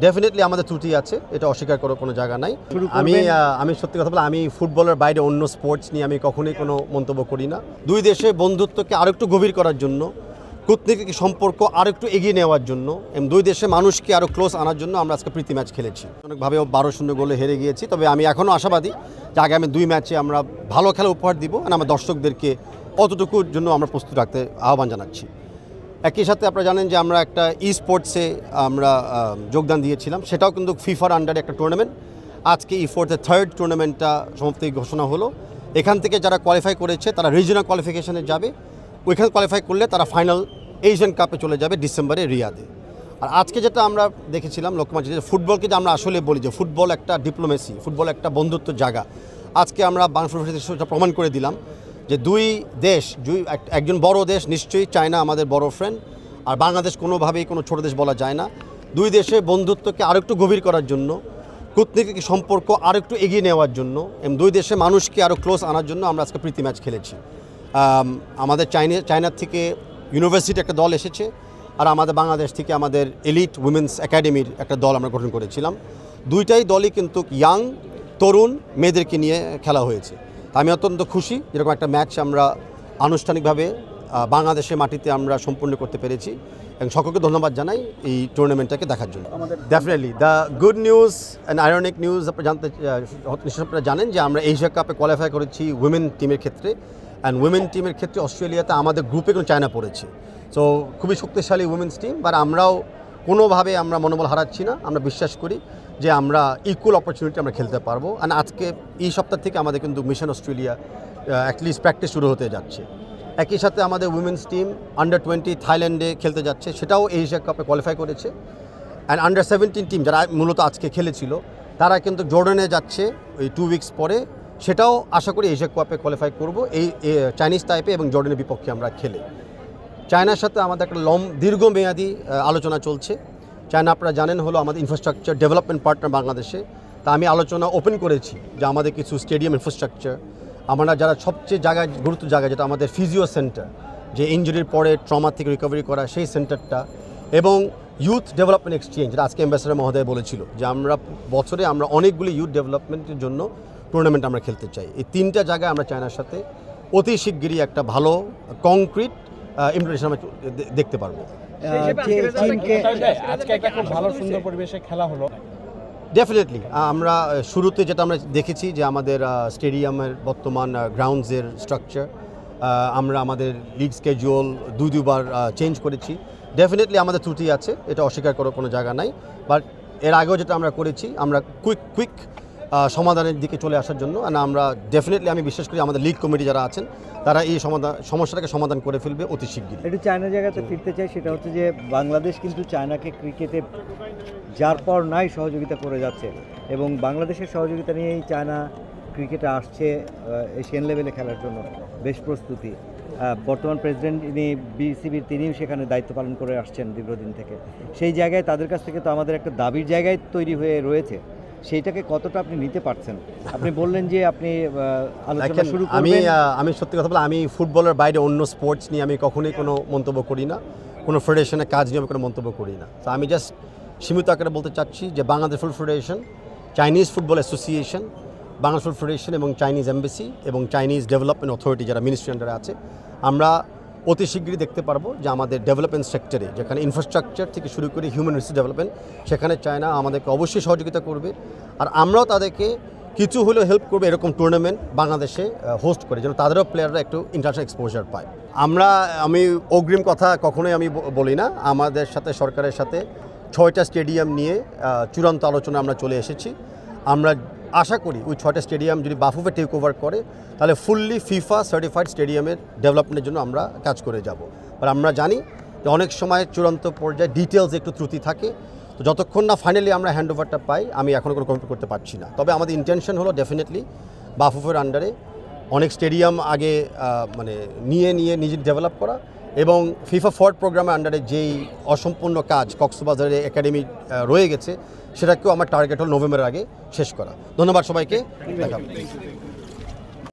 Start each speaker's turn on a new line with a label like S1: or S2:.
S1: Definitely আমাদের ত্রুটি আছে, এটা অস্বীকার করার কোনো জায়গা নাই। আমি সত্যি কথা বলে আমি ফুটবলের বাইরে অন্য স্পোর্টস নিয়ে আমি কখনোই কোনো মন্তব্য করি না। দুই দেশের বন্ধুত্বকে আরেকটু গভীর করার জন্য, কূটনৈতিক সম্পর্ক আরেকটু এগিয়ে নেওয়ার জন্য এবং দুই দেশের মানুষকে আরও ক্লোজ আনার জন্য আমরা আজকে প্রীতি ম্যাচ খেলেছি। অনেকভাবে 12-0 গোলে হেরে গিয়েছি, তবে আমি এখনও আশাবাদী যে আগামী 2 ম্যাচে আমরা ভালো খেলা উপহার দিব আর আমার দর্শকদেরকে অতটুকুর জন্য আমরা প্রস্তুত রাখতে আহ্বান জানাচ্ছি। একই সাথে আপনারা জানেন যে আমরা একটা স্পোর্টসে আমরা যোগদান দিয়েছিলাম, সেটাও কিন্তু ফিফার আন্ডারে একটা টুর্নামেন্ট। আজকে স্পোর্টসের 3rd টুর্নামেন্টটা সমাপ্তি ঘোষণা হলো। এখান থেকে যারা কোয়ালিফাই করেছে তারা রিজিওনাল কোয়ালিফিকেশনে যাবে, ওইখানে কোয়ালিফাই করলে তারা ফাইনাল এশিয়ান কাপে চলে যাবে ডিসেম্বরে রিয়াদে। আর আজকে যেটা আমরা দেখেছিলাম লক্ষ্যমাত্রা, যে ফুটবলকে যে আমরা আসলে বলি যে ফুটবল একটা ডিপ্লোমেসি, ফুটবল একটা বন্ধুত্ব জায়গা, আজকে আমরা বাংলাদেশ প্রমাণ করে দিলাম যে দুই দেশ, একজন বড় দেশ নিশ্চয়ই, চায়না আমাদের বড় ফ্রেন্ড, আর বাংলাদেশ কোনোভাবেই কোনো ছোটো দেশ বলা যায় না। দুই দেশের বন্ধুত্বকে আরেকটু গভীর করার জন্য, কূটনৈতিক সম্পর্ক আরেকটু এগিয়ে নেওয়ার জন্য এবং দুই দেশের মানুষকে আরও ক্লোজ আনার জন্য আমরা আজকে প্রীতি ম্যাচ খেলেছি। আমাদের চায়নার থেকে ইউনিভার্সিটি একটা দল এসেছে, আর আমাদের বাংলাদেশ থেকে আমাদের এলিট উইমেন্স একাডেমির একটা দল আমরা গঠন করেছিলাম। দুইটাই দলই কিন্তু ইয়াং তরুণ মেয়েদেরকে নিয়ে খেলা হয়েছে। আমি অত্যন্ত খুশি যেরকম একটা ম্যাচ আমরা আনুষ্ঠানিকভাবে বাংলাদেশের মাটিতে আমরা সম্পূর্ণ করতে পেরেছি এবং সকলকে ধন্যবাদ জানাই এই টুর্নামেন্টটাকে দেখার জন্য। Definitely the good news and ironic news আপনারা জানেন যে আমরা এশিয়া কাপে কোয়ালিফাই করেছি উইমেন টিমের ক্ষেত্রে, অ্যান্ড উইমেন টিমের ক্ষেত্রে অস্ট্রেলিয়াতে আমাদের গ্রুপে কোনো চায়না পড়েছে। সো খুবই শক্তিশালী উইমেন্স টিম, বাট আমরাও কোনোভাবে আমরা মনোবল হারাচ্ছি না। আমরা বিশ্বাস করি যে আমরা ইকুয়াল অপরচুনিটি আমরা খেলতে পারবো। অ্যান্ড আজকে এই সপ্তাহ থেকে আমাদের কিন্তু মিশন অস্ট্রেলিয়া অ্যাটলিস্ট প্র্যাকটিস শুরু হতে যাচ্ছে। একই সাথে আমাদের উইমেন্স টিম আন্ডার-20 থাইল্যান্ডে খেলতে যাচ্ছে, সেটাও এশিয়া কাপে কোয়ালিফাই করেছে। অ্যান্ড আন্ডার-17 টিম যারা মূলত আজকে খেলেছিল তারা কিন্তু জর্ডানে যাচ্ছে ওই 2 উইকস পরে, সেটাও আশা করি এশিয়া কাপে কোয়ালিফাই করব এই চাইনিজ তাইপে এবং জর্ডানের বিপক্ষে আমরা খেলে। চায়নার সাথে আমাদের একটা দীর্ঘমেয়াদী আলোচনা চলছে। চায়না আপনারা জানেন হলো আমাদের ইনফ্রাস্ট্রাকচার ডেভেলপমেন্ট পার্টনার বাংলাদেশে। তা আমি আলোচনা ওপেন করেছি যে আমাদের কিছু স্টেডিয়াম ইনফ্রাস্ট্রাকচার, আমরা যারা সবচেয়ে গুরুত্ব জায়গা যেটা আমাদের ফিজিও সেন্টার, যে ইঞ্জুরির পরে ট্রমা থেকে রিকভারি করা সেই সেন্টারটা, এবং ইউথ ডেভেলপমেন্ট এক্সচেঞ্জ যেটা আজকে অ্যাম্বাসেডর মহোদয় বলেছিল যে আমরা বছরে আমরা অনেকগুলি ইউথ ডেভেলপমেন্টের জন্য টুর্নামেন্ট আমরা খেলতে চাই। এই 3টা জায়গায় আমরা চায়নার সাথে অতি শিগগিরই একটা ভালো কংক্রিট ইমপ্লিমেন্টেশন আমরা দেখতে পারবো।
S2: আজকে একটা খুব ভালো সুন্দর পরিবেশে খেলা হলো।
S1: ডেফিনেটলি আমরা শুরুতে যেটা আমরা দেখেছি যে আমাদের স্টেডিয়ামের বর্তমান গ্রাউন্ডসের স্ট্রাকচার আমরা আমাদের লিগ স্কেজুয়াল দুবার চেঞ্জ করেছি। ডেফিনেটলি আমাদের ত্রুটি আছে, এটা অস্বীকার করার কোনো জায়গা নাই। বাট এর আগেও যেটা আমরা করেছি আমরা কুইক সমাধানের দিকে চলে আসার জন্য, আর আমরা ডেফিনেটলি আমি বিশ্বাস করি আমাদের লিগ কমিটি যারা আছেন তারা এই সমস্যাটাকে সমাধান করে ফেলবে অতি শিগগিরই।
S3: একটু চায়না জায়গাতে ফিরতে চাই, সেটা হচ্ছে যে বাংলাদেশ কিন্তু চায়নাকে ক্রিকেটে যার পর নাই সহযোগিতা করে যাচ্ছে এবং বাংলাদেশের সহযোগিতা নিয়েই চায়না ক্রিকেটে আসছে এশিয়ান লেভেলে খেলার জন্য বেশ প্রস্তুতি। বর্তমান প্রেসিডেন্ট ইনি বিসিবির, তিনিও সেখানে দায়িত্ব পালন করে আসছেন দীর্ঘদিন থেকে। সেই জায়গায় তাদের কাছ থেকে তো আমাদের একটা দাবির জায়গায় তৈরি হয়ে রয়েছে, সেইটাকে কতটা আপনি নিতে পারছেন? আপনি বললেন যে আপনি আলোচনা শুরু করবেন।
S1: আমি সত্যি কথা বলে আমি ফুটবলের বাইরে অন্য স্পোর্টস নিয়ে আমি কখনোই কোনো মন্তব্য করি না, কোনো ফেডারেশনের কাজ নিয়ে আমি কোনো মন্তব্য করি না। তো আমি জাস্ট সীমিত আকারে বলতে চাচ্ছি যে Bangladesh football federation, Chinese football association, Bangladesh football federation এবং চাইনিজ এম্বাসি এবং চাইনিজ ডেভেলপমেন্ট অথরিটি যারা মিনিস্ট্রি আন্ডারে আছে, আমরা অতি শীঘ্রই দেখতে পারবো যে আমাদের ডেভেলপমেন্ট সেক্টরে যেখানে ইনফ্রাস্ট্রাকচার থেকে শুরু করে হিউম্যান রিসোর্স ডেভেলপমেন্ট, সেখানে চায়না আমাদেরকে অবশ্যই সহযোগিতা করবে, আর আমরাও তাদেরকে কিছু হলেও হেল্প করবে এরকম টুর্নামেন্ট বাংলাদেশে হোস্ট করে, যেন তাদেরও প্লেয়াররা একটু ইন্টারন্যাশনাল এক্সপোজার পায়। আমি অগ্রিম কথা কখনোই আমি বলি না। আমাদের সাথে সরকারের সাথে 6টা স্টেডিয়াম নিয়ে চূড়ান্ত আলোচনা আমরা চলে এসেছি। আমরা আশা করি ওই 6টা স্টেডিয়াম যদি বাফুফে টেক ওভার করে তাহলে ফুললি ফিফা সার্টিফাইড স্টেডিয়ামের ডেভেলপমেন্টের জন্য আমরা কাজ করে যাব। আর আমরা জানি যে অনেক সময় চূড়ান্ত পর্যায়ে ডিটেলস একটু ত্রুটি থাকে, তো যতক্ষণ না ফাইনালি আমরা হ্যান্ড ওভারটা পাই আমি এখনও কোনো কমিট করতে পারছি না। তবে আমাদের ইন্টেনশন হলো ডেফিনেটলি বাফুফের আন্ডারে অনেক স্টেডিয়াম আগে নিয়ে নিজে ডেভেলপ করা এবং ফিফা ফরওয়ার্ড প্রোগ্রামের আন্ডারে যেই অসম্পূর্ণ কাজ কক্সবাজারে একাডেমি রয়ে গেছে সেটাকেও আমার টার্গেট হল নভেম্বরের আগে শেষ করা। ধন্যবাদ সবাইকে, দেখা হবে।